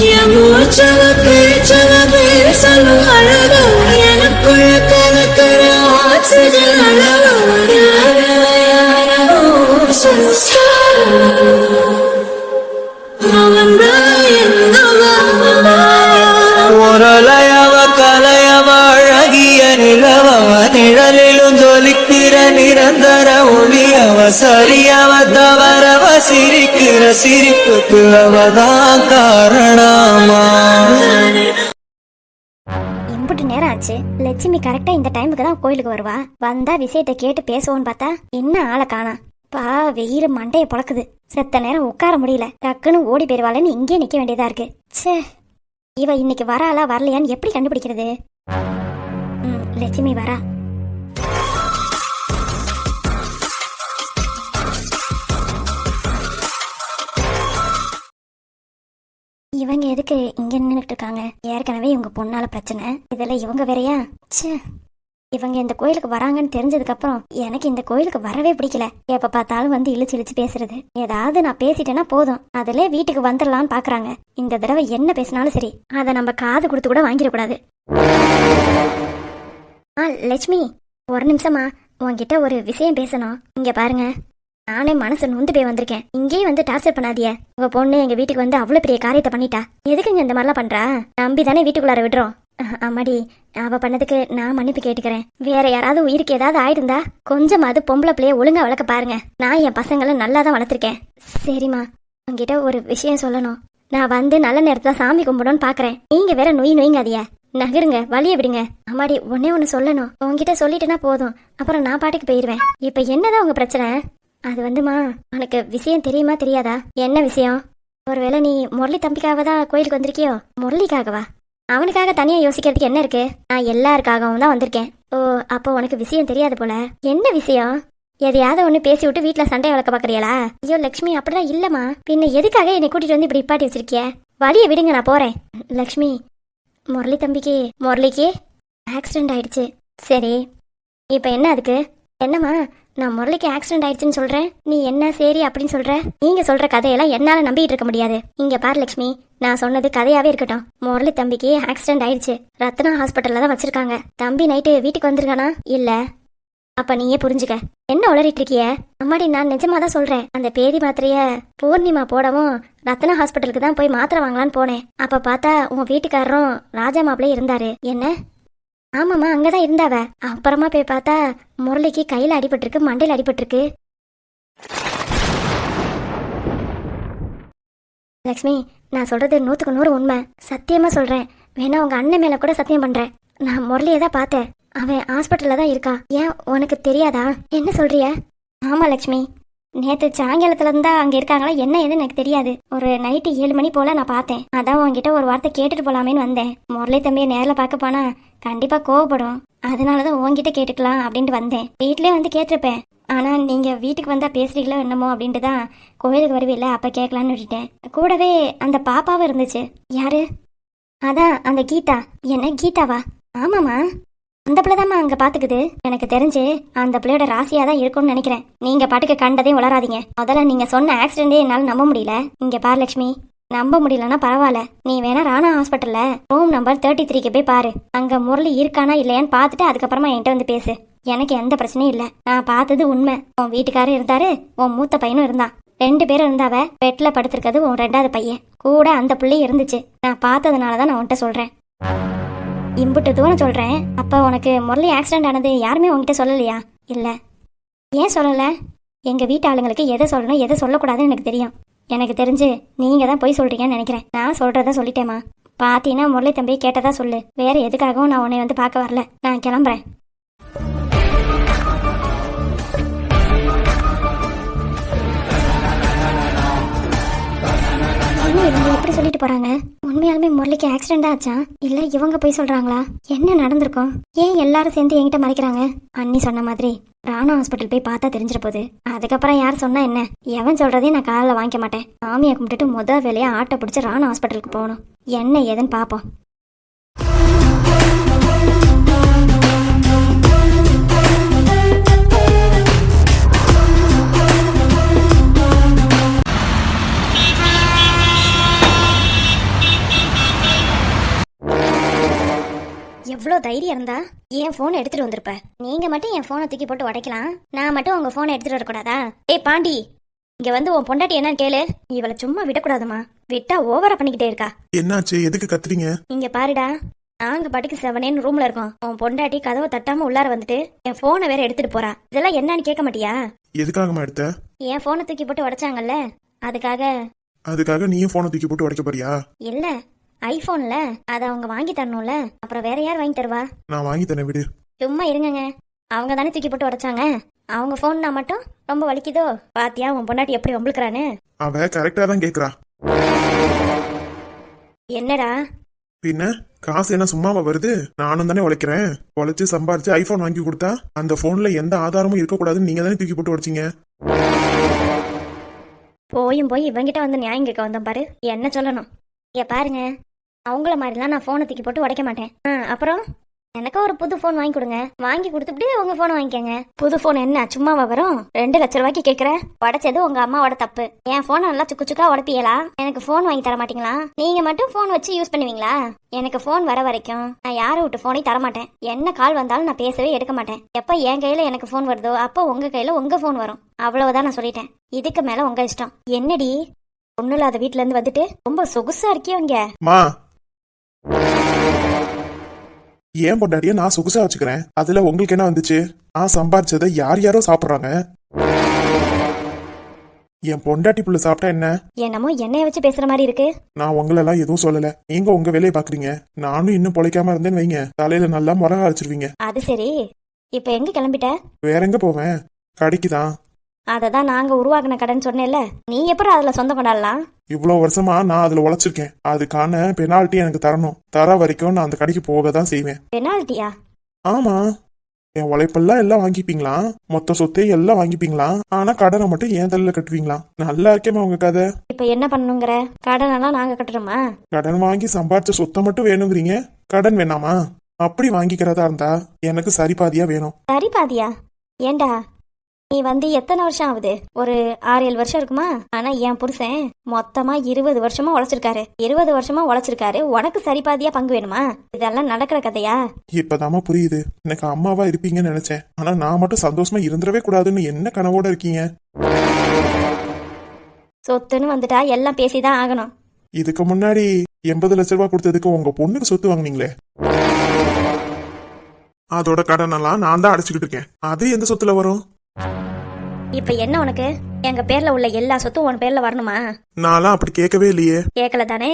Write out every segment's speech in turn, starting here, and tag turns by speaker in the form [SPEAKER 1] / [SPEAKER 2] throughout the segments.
[SPEAKER 1] என் மூச்சவ பேச்சவ பேசலும் அழகா எனக்குள்ள கலக்கிற ஆக்சிஜன் அளவு
[SPEAKER 2] முரளையவ கலையவ அழகிய நிலவவ நிழலிலும் ஜொலிக்கிற நிரந்தர ஒளியவ சரியவ தவறவ சிரிக்கிற சிரிப்புக்கு அவதான் காரணமா.
[SPEAKER 3] எம்பிட்டு நேரம் ஆச்சு. லட்சுமி கரெக்டா இந்த டைமுக்கு தான் கோயிலுக்கு வருவா. வந்தா விஷயத்தை கேட்டு பேசுவோன்னு பார்த்தா என்ன ஆளை காணா. பா வெயில் மண்டைய பொழக்குது. செத்த நேரம் உட்கார முடியல. டக்குன்னு ஓடி போயிருவாளன்னு இங்கே நிக்க வேண்டியதா இருக்கு. ச்சே, இவ இன்னைக்கு வராளா வரலையான்னு எப்படி கண்டுபிடிக்கிறது? லட்சுமி வரா. இவங்க எதுக்கு இங்க நின்றுட்டு இருக்காங்க? ஏற்கனவே இவங்க பொண்ணால பிரச்சனை, இதுல இவங்க வேறையா? ச்சே, இவங்க இந்த கோயிலுக்கு வராங்கன்னு தெரிஞ்சதுக்கு அப்புறம் எனக்கு இந்த கோயிலுக்கு வரவே பிடிக்கல. எப்ப பார்த்தாலும் வந்து இழுச்சு இழுச்சு பேசுறது. ஏதாவது நான் பேசிட்டேன்னா போதும், அதுல வீட்டுக்கு வந்துடலான்னு பாக்குறாங்க. இந்த தடவை என்ன பேசினாலும் சரி, அதை நம்ம காது கொடுத்து கூட வாங்கிடக்கூடாது. லட்சுமி, ஒரு நிமிஷமா உன்கிட்ட ஒரு விஷயம் பேசணும். இங்க பாருங்க, நானே மனசு நொந்து போய் வந்திருக்கேன். இங்கேயே வந்து டார்ச்சர் பண்ணாதிய. உங்க பொண்ணு எங்க வீட்டுக்கு வந்து அவ்வளவு பெரிய காரியத்தை பண்ணிட்டா. எதுக்குங்க இந்த மாதிரிலாம் பண்றா? நம்பி தானே வீட்டுக்குள்ளார விடுறோம். அம்மாடி, அவ பண்ணதுக்கு நான் மன்னிப்பு கேட்டுக்கிறேன். வேற யாராவது உயிருக்கு ஏதாவது ஆயிருந்தா கொஞ்சமாவது பொம்பளை பிள்ளைய ஒழுங்கா வளர்க்க பாருங்க. நான் என் பசங்களை நல்லா தான் வளர்த்துருக்கேன். சரிம்மா, உங்ககிட்ட ஒரு விஷயம் சொல்லணும். நான் வந்து நல்ல நேரத்துல சாமி கும்பிடணும்னு பாக்குறேன். நீங்க வேற நொய்ங்காதிய. நகருங்க, வழிய விடுங்க. அம்மாடி, ஒன்னே ஒன்னு சொல்லணும். உங்ககிட்ட சொல்லிட்டேன்னா போதும், அப்புறம் நான் பாட்டுக்கு போயிருவேன். இப்ப என்னதான் உங்க பிரச்சனை? அது வந்துமா, உனக்கு விஷயம் தெரியுமா தெரியாதா? என்ன விஷயம்? ஒருவேளை நீ முரளி தம்பிக்காக தான் கோயிலுக்கு வந்திருக்கியோ? முரளிக்காகவா? அவனுக்காக தனியா யோசிக்கிறதுக்கு என்ன இருக்கு? நான் எல்லாருக்காகவும் தான் வந்திருக்கேன். ஓ, அப்போ உனக்கு விஷயம் தெரியாது போல. என்ன விஷயம்? எதையாவது ஒண்ணு பேசி விட்டு வீட்டுல சண்டை வளர்க்க பாக்குறியலா? ஐயோ லட்சுமி, அப்படிதான் இல்லம்மா. பின்ன எதுக்காக என்னை கூட்டிட்டு வந்து இப்படி இப்பாட்டி வச்சிருக்கிய? வழிய விடுங்க, நான் போறேன். லட்சுமி, முரளிக்கு ஆக்சிடென்ட் ஆயிடுச்சு. சரி, இப்ப என்ன அதுக்கு? என்னம்மா, நான் முரளிக்கு ஆக்சிடென்ட் ஆயிடுச்சுன்னு சொல்றேன், நீ என்ன சரி அப்படின்னு சொல்ற? நீங்க சொல்ற கதையெல்லாம் என்னால நம்பிட்டு இருக்க முடியாது. இங்க பாரு லட்சுமி, நான் சொன்னது கதையாவே இருக்கட்டும். முரளி தம்பிக்கு ஆக்சிடென்ட் ஆயிடுச்சு. ரத்னா ஹாஸ்பிட்டல்ல தான் வச்சிருக்காங்க. தம்பி நைட்டு வீட்டுக்கு வந்திருக்கானா? இல்ல. அப்ப நீயே புரிஞ்சுக்க. என்ன உளறிட்டு இருக்கிய? அம்மாடி, நான் நிஜமா தான் சொல்றேன். அந்த பேதி மாத்திரைய பூர்ணிமா போடவும் ரத்னா ஹாஸ்பிட்டலுக்கு தான் போய் மாத்திரை வாங்கலான்னு போனேன். அப்ப பார்த்தா உன் வீட்டுக்காரரும் ராஜா மாப்பிள்ளை இருந்தாரு. என்ன? ஆமாம்மா, அங்கதான் இருந்தாவ. அப்புறமா போய் பார்த்தா முரளிக்கு கையில அடிபட்டிருக்கு, மண்டையில அடிபட்டிருக்கு. லக்ஷ்மி, நான் சொல்றது 100க்கு 100 உண்மை. சத்தியமா சொல்றேன். வேணா உங்க அண்ணன் மேல கூட சத்தியம் பண்றேன். நான் முரளியை தான் பார்த்தேன். அவன் ஹாஸ்பிட்டல்ல தான் இருக்கான். ஏன், உனக்கு தெரியாதா? என்ன சொல்றிய? ஆமா லக்ஷ்மி, நேத்து சாயங்காலத்துல இருந்தா அங்க இருக்காங்களா என்ன ஏதுன்னு எனக்கு தெரியாது. ஒரு நைட்டு 7 மணி போல நான் பார்த்தேன். அதான் உன்கிட்ட ஒரு வார்த்தை கேட்டுட்டு போலாமேன்னு வந்தேன். முரளி தம்பியை நேர்ல பார்க்க போனா கண்டிப்பா கோவப்படும். அதனாலதான் உன்கிட்ட கேட்டுக்கலாம் அப்படின்ட்டு வந்தேன். வீட்லயே வந்து கேட்டிருப்பேன். ஆனா நீங்க வீட்டுக்கு வந்தா பேசுறீங்களோ என்னமோ அப்படின்ட்டு தான் கோயிலுக்கு வருவில்ல, அப்ப கேட்கலான்னு விட்டுட்டேன். கூடவே அந்த பாப்பாவும் இருந்துச்சு. யாரு? அதான் அந்த கீதா. என்ன கீதாவா? ஆமாமா, அந்த பிள்ளைதாம்மா அங்க பாத்துக்குது. எனக்கு தெரிஞ்சு அந்த பிள்ளையோட ராசியா தான் இருக்கும்னு நினைக்கிறேன். நீங்க பாட்டுக்கு கண்டதையும் வளராதீங்க. முதல்ல நீங்க சொன்ன ஆக்சிடென்டே என்னால நம்ப முடியல. இங்க பாரு லட்சுமி, நம்ப முடியலன்னா பரவாயில்ல. நீ வேணா ராணா ஹாஸ்பிட்டல்ல ரூம் நம்பர் 33க்கு போய் பாரு. அங்க முரளி இருக்கானா இல்லையான்னு பார்த்துட்டு அதுக்கப்புறமா என்கிட்ட வந்து பேசு. எனக்கு எந்த பிரச்சனையும் இல்லை. நான் பார்த்தது உண்மை. உன் வீட்டுக்காரரும் இருந்தாரு, உன் மூத்த பையனும் இருந்தான். 2 பேரும் இருந்தாவ. பெட்ல படுத்திருக்கிறது உன் 2வது பையன். கூட அந்த பிள்ளையும் இருந்துச்சு. நான் பார்த்ததுனாலதான் நான் உன்கிட்ட சொல்றேன். இம்புட்டு தூரம் சொல்றேன். அப்ப உனக்கு முரளி ஆக்சிடென்ட் ஆனது யாருமே உன்கிட்ட சொல்லலையா? இல்ல. ஏன் சொல்லல? எங்க வீட்டு ஆளுங்களுக்கு எதை சொல்லணும் எதை சொல்லக்கூடாதுன்னு எனக்கு தெரியும். எனக்கு தெரிஞ்சு நீங்க தான் போய் சொல்றீங்கன்னு நினைக்கிறேன். நான் சொல்றத சொல்லிட்டேமா. பாத்தீங்கன்னா முரளி தம்பி கேட்டதா சொல்லு. வேற எதுக்காகவும் நான் உன்னை வந்து பார்க்க வரல. நான் கிளம்புறேன். இவங்க எப்படி சொல்லிட்டு போறாங்க? உண்மையாலுமே முரளிக்கு ஆக்சிடென்ட் ஆச்சா இல்ல இவங்க போய் சொல்றாங்களா? என்ன நடந்திருக்கும்? ஏன் எல்லாரும் சேர்ந்து என்கிட்ட மறைக்கிறாங்க? அண்ணி சொன்ன மாதிரி ராணா ஹாஸ்பிட்டல் போய் பார்த்தா தெரிஞ்சிட போகுது. அதுக்கப்புறம் யார் சொன்னா என்ன? எவன் சொல்றதையும் நான் காலில் வாங்கிக்க மாட்டேன். சாமியை கும்பிட்டுட்டு முதல் வேலையா ஆட்டோ பிடிச்சி ராணா ஹாஸ்பிட்டலுக்கு போகணும். என்ன ஏதுன்னு பாப்போம். அவ்வளோ தைரியம் இருந்தா என் போனை எடுத்துட்டு வந்திருப்ப. நீங்க மட்டும் என் போனை தூக்கி போட்டு உடைக்கலாம், நான் மட்டும் உங்க போனை எடுத்துட்டு வரக்கூடாதா? ஏய் பாண்டி, இங்க வந்து உன் பொண்டாட்டி என்னன்னு கேளு. இவளை சும்மா விடக்கூடாதுமா, விட்டா ஓவரா பண்ணிக்கிட்டே இருக்கா.
[SPEAKER 4] என்னாச்சு? எதுக்கு கத்துறீங்க?
[SPEAKER 3] இங்க பாருடா, நாங்க பாட்டுக்கு செவனேன்னு ரூம்ல இருக்கோம். உன் பொண்டாட்டி கதவை தட்டாம உள்ளார வந்துட்டு என் போனை வேற எடுத்துட்டு போறா. இதெல்லாம் என்னன்னு கேட்க மாட்டியா?
[SPEAKER 4] எதுக்காகமா எடுத்த?
[SPEAKER 3] என் போனை தூக்கி போட்டு உடைச்சாங்கல்ல, அதுக்காக.
[SPEAKER 4] அதுக்காக நீயும் போனை தூக்கி போட்டு உடைக்க போறியா?
[SPEAKER 3] இல்ல, ஐபோன்ல அதை அவங்க வாங்கி தரணும்ல, அப்புறம் வேற யார் வாங்கி தருவா?
[SPEAKER 4] நான் வாங்கி தரேன், விடு.
[SPEAKER 3] சும்மா இருங்கங்க, அவங்க தானே தூக்கி போட்டு உடைச்சாங்க. அவங்க போன்னா மட்டும் ரொம்ப வலிக்குதோ? பாத்தியா உன் பொண்டாட்டி எப்படி வம்பிழுக்கிறான்னு?
[SPEAKER 4] அவ கரெக்டா தான் கேக்குறா.
[SPEAKER 3] என்னடா
[SPEAKER 4] பின்ன காசு என்ன சும்மாவா வருது? நானும் தானே உழைக்கிறேன். உழைச்சு சம்பாரிச்சு ஐபோன் வாங்கி கொடுத்தா அந்த போன்ல எந்த ஆதாரமும் இருக்கக்கூடாதுன்னு நீங்க தானே தூக்கி போட்டு உடைச்சிங்க.
[SPEAKER 3] போய் இவங்கிட்ட வந்து நியாயம் கேட்க வந்தேன் பாரு. என்ன சொல்லணும்? பாருங்க, அவங்கள மாதிரிலாம் நான் போனை தூக்கி போட்டு உடைக்க மாட்டேன். அப்புறம் எனக்கு ஒரு புது போன் வாங்கி கொடுங்க. வாங்கி கொடுத்துட்டு உங்க போனை வாங்கிக்கங்க. புது போன் என்ன சும்மாவா வரும்? 2 லட்சம் ரூபாய்க்கு கேட்குற? உடைச்சது உங்க அம்மாவோட தப்பு. என் போனை நல்லா சுக்கு சுக்கா உடப்பியலா? எனக்கு போன் வாங்கி தர மாட்டீங்களா? நீங்க மட்டும் போன் வச்சு யூஸ் பண்ணுவீங்களா? எனக்கு போன் வர வரைக்கும் நான் யாரை விட்டு போனையும் தர மாட்டேன். என்ன கால் வந்தாலும் நான் பேசவே எடுக்க மாட்டேன். எப்ப என் கையில எனக்கு போன் வருதோ அப்போ உங்க கையில உங்க போன் வரும். அவ்வளவுதான் நான் சொல்லிட்டேன். இதுக்கு மேல உங்க இஷ்டம். என்னடி ஒண்ணு இல்லாத வீட்டுல இருந்து வந்துட்டு ரொம்ப சொகுசா இருக்கியோ இங்க?
[SPEAKER 4] மா, ஏன் பொண்டாட்டிய நான் சொகுசா வச்சுக்கிறேன், அதுல உங்களுக்கு என்ன வந்துச்சு? நான் சம்பாரிச்சதை யார் யாரோ சாப்பிடுறாங்க. என் பொண்டாட்டி புள்ள சாப்பிட்டா என்ன?
[SPEAKER 3] என்னமோ என்னைய வச்சு பேசுற மாதிரி இருக்கு.
[SPEAKER 4] நான் உங்களெல்லாம் எதுவும் சொல்லல. நீங்க உங்க வேலையை பாக்குறீங்க. நானும் இன்னும் பொழைக்காம இருந்தேன்னு வைங்க, தலையில நல்லா முறக அரைச்சிருவீங்க.
[SPEAKER 3] அது சரி, இப்ப எங்க கிளம்பிட்ட?
[SPEAKER 4] வேற எங்க போவேன்? கடைக்கு தான்.
[SPEAKER 3] அததான் நாங்க உருவாக்குன கடன் சொன்னேன்ல, நீ எப்படி அதுல சொந்தம் கொண்டாடலாம்?
[SPEAKER 4] இவ்வளவு வருஷமா நான் அதுல உழைச்சிருக்கேன். அதுக்கான பெனால்ட்டி எனக்கு தரணும். தர வரைக்கும் நான் அந்த கடைக்கு போக தான் செய்வேன்.
[SPEAKER 3] பெனால்ட்டியா?
[SPEAKER 4] ஆமா, என் உழைப்பெல்லாம் எல்லாம் வாங்கிப்பீங்களா, மொத்த சொத்தை எல்லாம் வாங்கிப்பீங்களா, ஆனா கடனை மட்டும் ஏன் தலையில கட்டுவீங்களா? நல்லா இருக்கேமா உங்க கதை.
[SPEAKER 3] இப்ப என்ன பண்ணுங்கிற? கடன் எல்லாம் நாங்க கட்டுறோமா?
[SPEAKER 4] கடன் வாங்கி சம்பாரிச்ச சொத்தை மட்டும் வேணுங்கிறீங்க, கடன் வேணாமா? அப்படி வாங்கிக்கிறதா இருந்தா எனக்கு சரிபாதியா வேணும்.
[SPEAKER 3] சரிபாதியா? ஏண்டா நீ வந்து எத்தனை வருஷம் ஆகுது? ஒரு 6-7 வருஷம் இருக்குமா? ஆனா என் புருஷன் மொத்தமா 20 வருஷமா உழைச்சிருக்காரு. 20 வருஷமா உழைச்சிருக்காரு. உனக்கு சரிபாதியா பங்கு வேணுமா? இதெல்லாம் நடக்கிற கதையா?
[SPEAKER 4] இப்பதாமா புரியுது. எனக்கு அம்மாவா இருப்பீங்கன்னு நினைச்சேன். ஆனா நான் மட்டும் சந்தோஷமா இருந்துடவே கூடாதுன்னு என்ன கனவோட இருக்கீங்க?
[SPEAKER 3] சொத்துன்னு வந்துட்டா எல்லாம் பேசிதான் ஆகணும்.
[SPEAKER 4] இதுக்கு முன்னாடி 80 லட்ச ரூபாய் கொடுத்ததுக்கு உங்க பொண்ணுக்கு சொத்து வாங்குனீங்களே, அதோட கடனெல்லாம் நான் தான் அடைச்சுக்கிட்டு இருக்கேன். அது எந்த சொத்துல வரும்?
[SPEAKER 3] இப்ப என்ன உனக்கு? எங்க பேர்ல உள்ள எல்லா சொத்தும் உன் பேர்ல வரணுமா?
[SPEAKER 4] நான்லாம் அப்படி கேட்கவே இல்லையே.
[SPEAKER 3] கேட்கல தானே?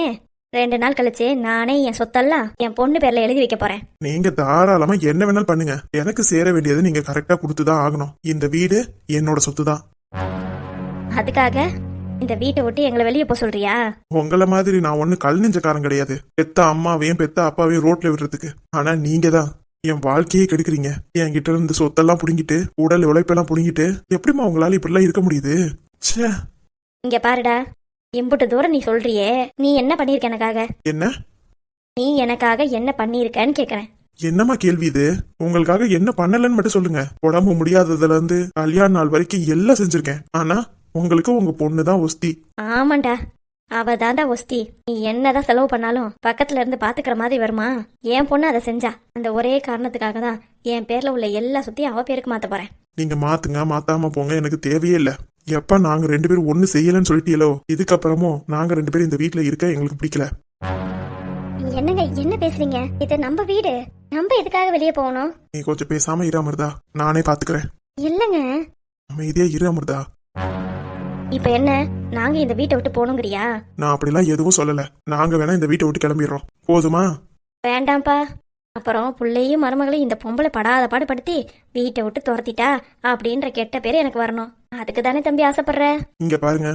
[SPEAKER 3] 2 நாள் கழிச்சு நானே என் சொத்தெல்லாம் என் பொண்ணு பேர்ல எழுதி வைக்க போறேன்.
[SPEAKER 4] நீங்க தாராளமா என்ன வேணாலும் பண்ணுங்க. எனக்கு சேர வேண்டியது நீங்க கரெக்டா கொடுத்துதான் ஆகணும். இந்த வீடு என்னோட சொத்து தான்.
[SPEAKER 3] அதுக்காக இந்த வீட்டை விட்டு எங்களை வெளியே போக சொல்றியா?
[SPEAKER 4] உங்களை மாதிரி நான் ஒண்ணு கல் நெஞ்சக்காரன் கிடையாது. பெத்த அம்மாவையும் பெத்த அப்பாவையும் ரோட்ல விடுறதுக்கு. ஆனா நீங்க தான் என் வாழ்க்கையே கெடுக்குறீங்க. என்கிட்ட இருந்து சொத்தெல்லாம் புடுங்கிட்டு, உடல் உழைப்பெல்லாம் புடுங்கிட்டு, எப்படிமா உங்களால இப்படிலாம் இருக்க முடியுது? ச்சே.
[SPEAKER 3] இங்க பாருடா, இம்புட்டு தூரம் நீ சொல்றியே, நீ என்ன பண்ணிருக்க எனக்காக?
[SPEAKER 4] என்ன?
[SPEAKER 3] நீ எனக்காக என்ன பண்ணிருக்கன்னு கேக்குறேன்.
[SPEAKER 4] என்னம்மா கேள்வி இது? உங்களுக்காக என்ன பண்ணலன்னு மட்டும் சொல்லுங்க. உடம்பு முடியாததுல இருந்து கல்யாண நாள் வரைக்கும் எல்லாம் செஞ்சிருக்கேன். ஆனா உங்களுக்கு உங்க பொண்ணுதான் ஒஸ்தி.
[SPEAKER 3] ஆமாண்டா, அவ தாண்டா ஒஸ்தி. நீ என்னதான் செலவு பண்ணாலும் பக்கத்துல இருந்து பாத்துக்கிற மாதிரி வருமா? என் பொண்ணு அதை செஞ்சா. அந்த ஒரே காரணத்துக்காக தான் என் பேர்ல உள்ள எல்லா சொத்தையும் அவ பேருக்கு மாத்த போறேன்.
[SPEAKER 4] நீங்க மாத்துங்க, மாத்தாம போங்க, எனக்கு தேவையே இல்ல. எப்ப நாங்க 2 பேரும் ஒண்ணு செய்யலன்னு சொல்லிட்டீங்களோ, இதுக்கப்புறமும் நாங்க 2 பேரும் இந்த வீட்டுல இருக்க எங்களுக்கு பிடிக்கல.
[SPEAKER 3] என்னங்க என்ன பேசுறீங்க? இது நம்ம வீடு, நம்ம எதுக்காக வெளியே போகணும்?
[SPEAKER 4] நீ கொஞ்சம் பேசாம இரு அமிர்தா, நானே பாத்துக்கிறேன்.
[SPEAKER 3] இல்லங்க,
[SPEAKER 4] அமைதியா இரு அமிர்தா.
[SPEAKER 3] இப்ப என்ன, நாங்க இந்த வீட்டை விட்டு போகணுங்கிறியா?
[SPEAKER 4] நான் அப்படிலாம் எதுவும் சொல்லல. நாங்க வேணா இந்த வீட்டை விட்டு கிளம்பிடுறோம், போதுமா?
[SPEAKER 3] வேண்டாம்ப்பா. அப்புறம் புள்ளையும் மருமகளையும் இந்த பொம்பளை படாத பாடுபடுத்தி வீட்டை விட்டு துரத்திட்டா அப்படின்ற கெட்ட பேரு எனக்கு வரணும். அதுக்கு தானே தம்பி ஆசைப்படுற?
[SPEAKER 4] இங்க பாருங்க,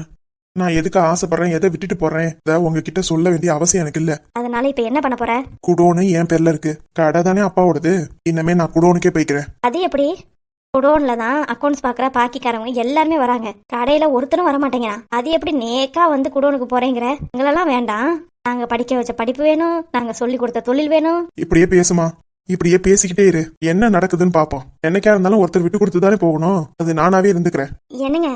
[SPEAKER 4] நான் எதுக்கு ஆசைப்படுறேன், எதை விட்டுட்டு போறேன், உங்ககிட்ட சொல்ல வேண்டிய அவசியம் எனக்கு இல்ல.
[SPEAKER 3] அதனால இப்ப என்ன பண்ண போற?
[SPEAKER 4] குடோனு என் பேர்ல இருக்கு. கடை தானே அப்பாவோடது. இனிமே நான் குடோனுக்கே போய்க்கிறேன்.
[SPEAKER 3] அது எப்படி? குடோன்ல தான் அக்கௌண்ட்ஸ் பாக்குற பாக்கிக்காரவங்க எல்லாருமே வராங்க. கடையில ஒருத்தரும் வர மாட்டேங்கிறான். அது எப்படி நேக்கா வந்து குடோனுக்கு போறேங்கிற? எங்களெல்லாம் வேண்டாம். நாங்க படிக்க வச்ச படிப்பு வேணும், நாங்க சொல்லி கொடுத்த தொழில் வேணும்.
[SPEAKER 4] இப்படியே பேசுமா, இப்படியே பேசிக்கிட்டே இரு. என்ன நடக்குதுன்னு பாப்போம். என்னைக்கா இருந்தாலும் ஒருத்தர் விட்டு கொடுத்து தானே போகணும். அது நானாவே இருந்துக்கிறேன்.
[SPEAKER 3] என்னங்க?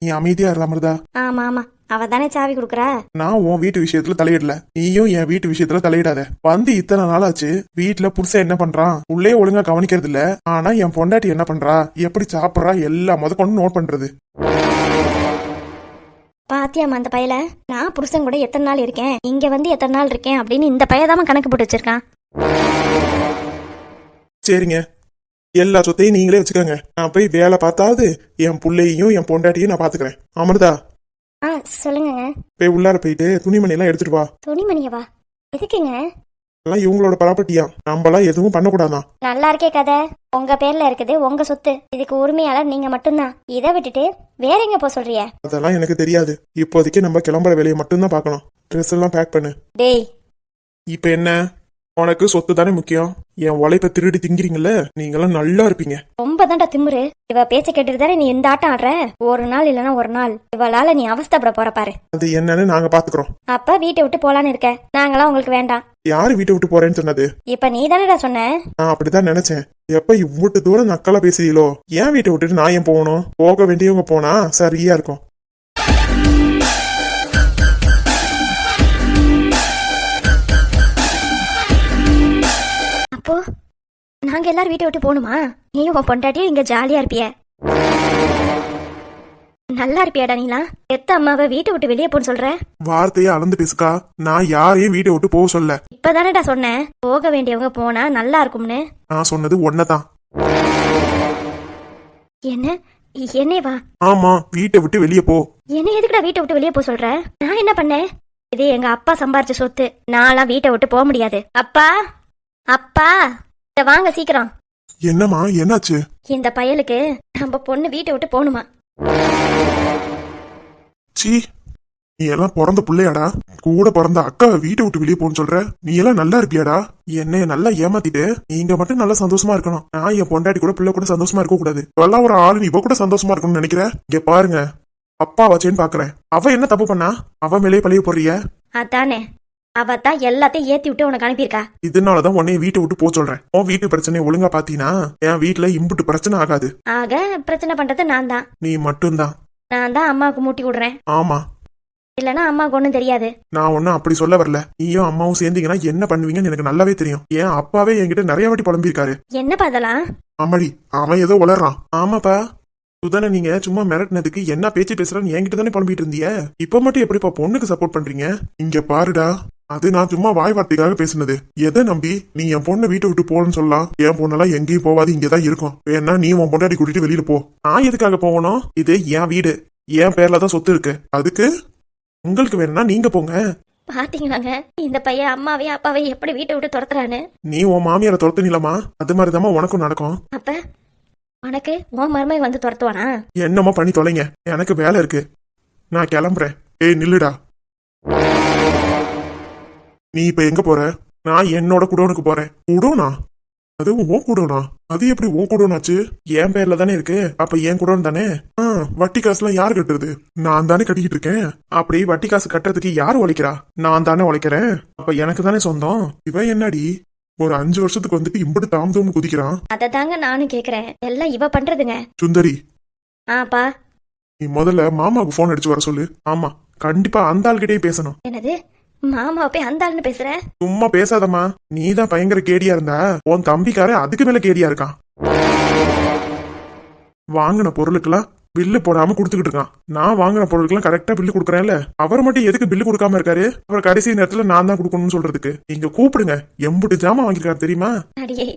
[SPEAKER 4] நீ அமைதியா இரு அமிர்தா.
[SPEAKER 3] ஆமா ஆமா, அவ தானே சாவி கொடுக்குறா.
[SPEAKER 4] நான் உன் வீட்டு விஷயத்துல தலையிடல, நீயும் என் வீட்டு விஷயத்துல தலையிடாத. வந்து இத்தனை நாள் ஆச்சு, வீட்டுல புருஷன் என்ன பண்றான் உள்ளே ஒழுங்கா கவனிக்கிறது இல்ல. ஆனா என் பொண்டாட்டி என்ன பண்றா, எப்படி சாப்பிட்றா, எல்லாம் முத கொண்டு நோட் பண்றது.
[SPEAKER 3] பாத்தியாமா அந்த பையல, நான் புருஷன் கூட எத்தனை நாள் இருக்கேன், இங்க வந்து எத்தனை நாள் இருக்கேன் அப்படின்னு இந்த பையதாம கணக்கு போட்டு வச்சிருக்கான்.
[SPEAKER 4] சரிங்க, எல்லா சொத்தையும் நீங்களே வச்சுக்கோங்க. நான் போய் வேலை பார்த்தாவது என் புள்ளையையும் என் பொண்டாட்டியும் நான் பாத்துக்கிறேன். அமிர்தா,
[SPEAKER 3] சொல்லுங்க.
[SPEAKER 4] போய் உள்ளார போயிட்டு துணிமணி எல்லாம் எடுத்துட்டு வா.
[SPEAKER 3] துணிமணியவா? எதுக்குங்க?
[SPEAKER 4] எல்லாம் இவங்களோட ப்ராப்பர்ட்டியா, நம்மளாம் எதுவும் பண்ணக்கூடாதான்.
[SPEAKER 3] நல்லா இருக்கே கதை, உங்க பேர்ல இருக்குது, உங்க சொத்து, இதுக்கு உரிமையாளர் நீங்க மட்டும்தான். இதை விட்டுட்டு வேற எங்க போ சொல்றிய?
[SPEAKER 4] அதெல்லாம் எனக்கு தெரியாது. இப்போதைக்கு நம்ம கிளம்புற வேலையை மட்டும்தான் பார்க்கணும். ட்ரெஸ் எல்லாம் பேக் பண்ணு.
[SPEAKER 3] டேய்,
[SPEAKER 4] இப்ப என்ன, உனக்கு சொத்து தானே முக்கியம். என் உழைப்ப திருடி திங்கிறீங்கல்ல, நீங்களாம் நல்லா இருப்பீங்க.
[SPEAKER 3] ரொம்ப தாண்டா திமுரு. இவ பேச்ச கேட்டுட்டு தானே நீ இந்த ஆட்டம் ஆடுற. ஒரு நாள் இல்லனா ஒரு நாள் இவளால நீ அவஸ்தைப்பட போற பாரு.
[SPEAKER 4] அது என்னன்னு நாங்க பாத்துக்கிறோம்.
[SPEAKER 3] அப்ப வீட்டை விட்டு போலான்னு இருக்க, நாங்களாம் உங்களுக்கு வேண்டாம்.
[SPEAKER 4] யாரு வீட்டை விட்டு போறேன்னு சொன்னது?
[SPEAKER 3] இப்ப நீ தானடா சொன்ன.
[SPEAKER 4] நான் அப்படிதான் நினைச்சேன். எப்ப இவ்வளவு தூரம் நக்கலா பேசுறீங்களோ, ஏன் வீட்டை விட்டுட்டு நான் ஏன் போகணும்? போக வேண்டியவங்க போனா சரியா இருக்கும்.
[SPEAKER 3] அப்போ நாங்க எல்லாரும் வீட்டை விட்டு போகணுமா? நீயும் உன் பொண்டாட்டியும் இங்க ஜாலியா இருப்பிய, நல்லா இருப்பியாடா நீலாம்? எத்த அம்மாவை வீட்டை விட்டு வெளியே போன்னு சொல்ற?
[SPEAKER 4] வார்த்தையை அளந்து பேசுக்கா. நான் யாரையும் வீட்டை விட்டு போக சொல்ல.
[SPEAKER 3] இப்பதானடா சொன்னேன் போக வேண்டியவங்க போனா நல்லா இருக்கும்னு.
[SPEAKER 4] நான் சொன்னது ஒன்னதான்.
[SPEAKER 3] என்ன என்னேவா?
[SPEAKER 4] ஆமா, வீட்டை விட்டு வெளியே போ.
[SPEAKER 3] என்ன எதுக்குடா வீட்டை விட்டு வெளியே போக சொல்ற? நான் என்ன பண்ணேன்? இது எங்க அப்பா சம்பாரிச்ச சொத்து, நான்லாம் வீட்டை விட்டு போக முடியாது. அப்பா, அப்பா, வாங்க சீக்கிரம்.
[SPEAKER 4] என்னம்மா, என்னாச்சு?
[SPEAKER 3] இந்த பயலுக்கு நம்ம பொண்ணு வீட்டை விட்டு போகணுமா?
[SPEAKER 4] சீ, நீ எல்லாம் பிறந்த பிள்ளையாடா? கூட பிறந்த அக்காவை வீட்டை விட்டு வெளியே போன்னு சொல்ற? நீ எல்லாம் நல்லா இருப்பியாடா? என்னைய நல்லா ஏமாத்திட்டு நீங்க மட்டும் நல்லா சந்தோஷமா இருக்கணும். நான் என் பொண்டாட்டி கூட பிள்ளை கூட சந்தோஷமா இருக்க கூடாது. எல்லாம் ஒரு ஆளு இவ கூட சந்தோஷமா இருக்கணும்னு நினைக்கிறேன். இங்க பாருங்க, அப்பா வச்சேன்னு பாக்குறேன். அவ என்ன தப்பு பண்ணா? அவ மேலே பழிய போடுறிய?
[SPEAKER 3] அதானே, அவதான் எல்லாத்தையும் ஏத்தி விட்டு உனக்கு அனுப்பியிருக்கா.
[SPEAKER 4] இதனாலதான் உன்னைய வீட்டை விட்டு போக சொல்றேன். உன் வீட்டு பிரச்சனையை ஒழுங்கா பாத்தீனா என் வீட்டுல இம்புட்டு பிரச்சனை ஆகாது.
[SPEAKER 3] ஆக பிரச்சனை பண்றது நான் தான்.
[SPEAKER 4] நீ மட்டும்தான்.
[SPEAKER 3] நான் தான் அம்மாவுக்கு மூட்டி விடுறேன்.
[SPEAKER 4] ஆமா,
[SPEAKER 3] இல்லனா அம்மாவுக்கு ஒண்ணும் தெரியாது.
[SPEAKER 4] நான் ஒன்னும் அப்படி சொல்ல வரல. நீயும் அம்மாவும் சேர்ந்தீங்கன்னா என்ன பண்ணுவீங்கன்னு எனக்கு நல்லாவே தெரியும். என் அப்பாவே என்கிட்ட நிறைய வாட்டி புலம்பிருக்காரு.
[SPEAKER 3] என்னப்பா அதெல்லாம்?
[SPEAKER 4] ஆமாடி, அவன் ஏதோ உளறான். ஆமாப்பா, சுதானே நீங்க சும்மா மிரட்டினதுக்கு என்ன பேச்சு பேசுறான்னு என்கிட்ட தானே புலம்பிட்டு இருந்தீங்க. இப்ப மட்டும் எப்படிப்பா பொண்ணுக்கு சப்போர்ட் பண்றீங்க? இங்க பாருடா, அது நான் சும்மா வாய் வார்த்தைக்காக பேசுனது. எதை நம்பி நீ என் பொண்ணை வீட்டை விட்டு போன்னு சொல்லலாம்? என் பொண்ணெல்லாம் எங்கேயும் போவாது, இங்கதான் இருக்கும். வேணா நீ உன் பொண்டாடி கூட்டிட்டு வெளியில போ. நான் எதுக்காக போகணும்? இது என் வீடு, என் பேர்ல தான் சொத்து இருக்கு. அதுக்கு உங்களுக்கு வேணும்னா நீங்க போங்க.
[SPEAKER 3] பாத்தீங்களாங்க இந்த பையன் அம்மாவையும் அப்பாவையும் எப்படி வீட்டை விட்டு துரத்துறான்னு?
[SPEAKER 4] நீ உன் மாமியாரை துரத்து நிலமா, அது மாதிரிதாம்மா உனக்கும் நடக்கும்.
[SPEAKER 3] அப்ப உனக்கு உன் மருமை வந்து துரத்துவானா?
[SPEAKER 4] என்னமோ பண்ணி தொலைங்க, எனக்கு வேலை இருக்கு, நான் கிளம்புறேன். ஏய் நில்லுடா. நீ இப்ப எங்க போற? நான் என்னோட குடோனுக்கு போறேன். குடோனா? அது உன் குடோனா? அது எப்படி உன் குடோனாச்சு? என் பேர்ல தானே இருக்கு, அப்ப என் குடோன் தானே. வட்டி காசுலாம் யாரு கட்டுறது? நான் தானே கட்டிக்கிட்டு இருக்கேன். அப்படி வட்டி காசு கட்டுறதுக்கு யாரு உழைக்கிறா? நான் தானே உழைக்கிறேன். அப்ப எனக்கு தானே சொந்தம். இவன் என்னடி ஒரு 5 வருஷத்துக்கு வந்துட்டு இம்படி தாமதம்னு குதிக்கிறான்?
[SPEAKER 3] அததாங்க நானும் கேக்குறேன், எல்லாம் இவ பண்றதுங்க.
[SPEAKER 4] சுந்தரி,
[SPEAKER 3] ஆப்பா,
[SPEAKER 4] நீ முதல்ல மாமாவுக்கு போன் அடிச்சு வர சொல்லு. ஆமா, கண்டிப்பா அந்த ஆள்கிட்டயே பேசணும்.
[SPEAKER 3] என்னது மாமாவை போய் அந்த ஆளுன்னு பேசுற?
[SPEAKER 4] சும்மா பேசாதம்மா, நீதான் பயங்கர கேடியா இருந்தா உன் தம்பிக்காரன் அதுக்கு மேல கேடியா இருக்கான். வாங்கின பொருளுக்கெல்லாம் பில்லு போடாம குடுத்துக்கிட்டு இருக்கான். நான் வாங்கின பொருளுக்கெல்லாம் கரெக்டா பில்லு கொடுக்குறேன்ல, அவர் மட்டும் எதுக்கு பில்லு கொடுக்காம இருக்காரு? அப்புறம் கடைசி நேரத்துல நான் தான் கொடுக்கணும்னு சொல்றதுக்கு நீங்க கூப்பிடுங்க. எம்புட்டு ஜாமா வாங்கிருக்காரு தெரியுமா?
[SPEAKER 3] அடியே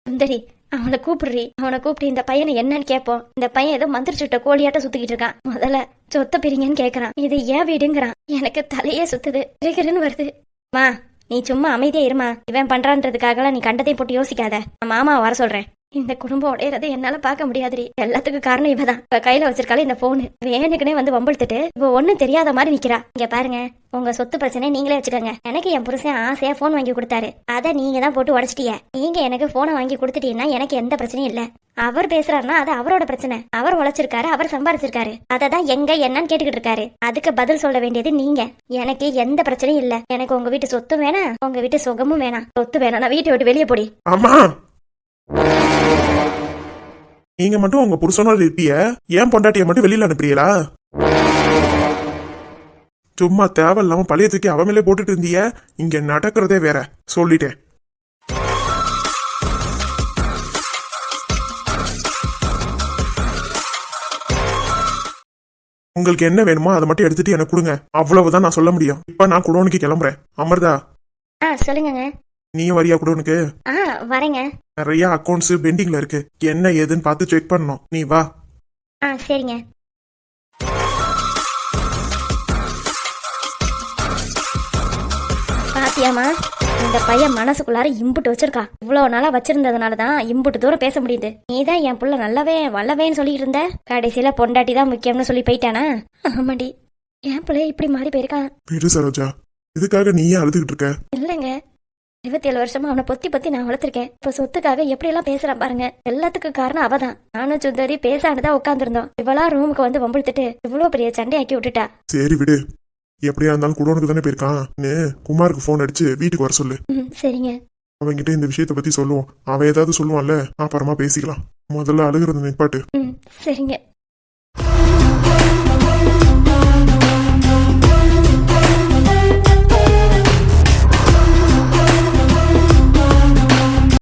[SPEAKER 3] சுந்தரி, அவனை கூப்பிடுறி, அவனை கூப்பிட்டு இந்த பையனை என்னன்னு கேட்போம். இந்த பையன் ஏதோ மந்திரிச்சுட்ட கோழியாட்ட சுத்திக்கிட்டு இருக்கான். முதல்ல சொத்த பிரிங்கன்னு கேக்குறான், இது ஏன் வீடுங்கிறான். எனக்கு தலையே சுத்துது, கிருகிருன்னு வருது. மா நீ சும்மா அமைதியா இருமா, இவன் பண்றான்றதுக்காகலாம் நீ கண்டத்தையும் போட்டு யோசிக்காத. நான் மாமா வர சொல்றேன். இந்த குடும்பம் உடையறதை என்னால பார்க்க முடியாதுரி. எல்லாத்துக்கும் காரணம் இவதான். இப்ப கையில வச்சிருக்காளே இந்த போனு, வேணுக்குனே வந்து வம்பிழுத்துட்டு இவ ஒண்ணும் தெரியாத மாதிரி நிக்கிறா. இங்க பாருங்க, உங்க சொத்து பிரச்சனை நீங்களே வச்சுக்கோங்க. எனக்கு என் புருஷன் ஆசையா போன் வாங்கி கொடுத்தாரு, அதை நீங்க தான் போட்டு உடைச்சிட்டீங்க. நீங்க எனக்கு போனை வாங்கி கொடுத்துட்டீங்கன்னா எனக்கு எந்த பிரச்சனையும் இல்ல. அவர் பேசுறாருன்னா அது அவரோட பிரச்சனை. அவர் உழைச்சிருக்காரு, அவர் சம்பாரிச்சிருக்காரு, அததான் எங்க என்னன்னு கேட்டுக்கிட்டு இருக்காரு. அதுக்கு பதில் சொல்ல வேண்டியது நீங்க. எனக்கு எந்த பிரச்சனையும் இல்ல. எனக்கு உங்க வீட்டு சொத்தும் வேணாம், உங்க வீட்டு சுகமும் வேணாம். சொத்து வேணாம், நான் வீட்டை விட்டு வெளியே போடி.
[SPEAKER 4] ஆமா, நீங்க மட்டும் உங்க புருஷனோட இருப்பிய, ஏன் பொண்டாட்டிய மட்டும் வெளியில அனுப்புறீங்களா? சும்மா தேவையில்லாம பழைய தூக்கி அவன் மேலே போட்டுட்டு இருந்திய. இங்க நடக்கிறதே வேற. சொல்லிட்டேன். உங்களுக்கு என்ன வேணுமோ அதை மட்டும் எடுத்துட்டு எனக்கு கொடுங்க. அவ்வளவுதான் நான் சொல்ல முடியும். இப்ப நான் குடோனுக்கு கிளம்புறேன். அமர்தா,
[SPEAKER 3] சொல்லுங்கங்க.
[SPEAKER 4] நீயும் வரியா குடோனுக்கு?
[SPEAKER 3] வரேங்க.
[SPEAKER 4] நிறைய அக்கௌண்ட்ஸ் பெண்டிங்ல இருக்கு. என்ன ஏதுன்னு பார்த்து செக் பண்ணணும். நீ வா.
[SPEAKER 3] சரிங்க. பாத்தியாமா, இந்த பையன் மனசுக்குள்ளார இம்புட்டு வச்சிருக்கா. இவ்வளவு நாளா வச்சிருந்ததுனாலதான் இம்புட்டு தூரம் பேச முடியுது. நீதான் என் புள்ள நல்லவே வல்லவேன்னு சொல்லிட்டு இருந்த. கடைசியில பொண்டாட்டி தான் முக்கியம்னு சொல்லி போயிட்டானா? ஆமாண்டி, என் பிள்ளைய இப்படி மாறி போயிருக்கான்.
[SPEAKER 4] விடு சரோஜா, இதுக்காக நீயே அழுதுகிட்டு இருக்க?
[SPEAKER 3] இல்லங்க, 27 வருஷமா அவனை பொத்தி நான் வளர்த்திருக்கேன். இப்ப சொத்துக்காக எப்படி எல்லாம் பேசுறான் பாருங்க. எல்லாத்துக்கும் காரணம் அவதான். நானும் சுந்தரி பேசாண்டுதான் உட்காந்துருந்தோம். இவளா ரூமுக்கு வந்து வம்பிழுத்துட்டு இவ்வளவு பெரிய சண்டையாக்கி விட்டுட்டா.
[SPEAKER 4] சரி விடு, எப்படியா இருந்தாலும் குடோனுக்கு தானே போயிருக்கான். குமாருக்கு போன் அடிச்சு வீட்டுக்கு வர சொல்லு.
[SPEAKER 3] சரிங்க.
[SPEAKER 4] அவன்கிட்ட இந்த விஷயத்த பத்தி சொல்லுவோம். அவன் ஏதாவது சொல்லுவான்ல, அப்புறமா பேசிக்கலாம். முதல்ல அழுகுறது நிப்பாட்டு.
[SPEAKER 3] சரிங்க.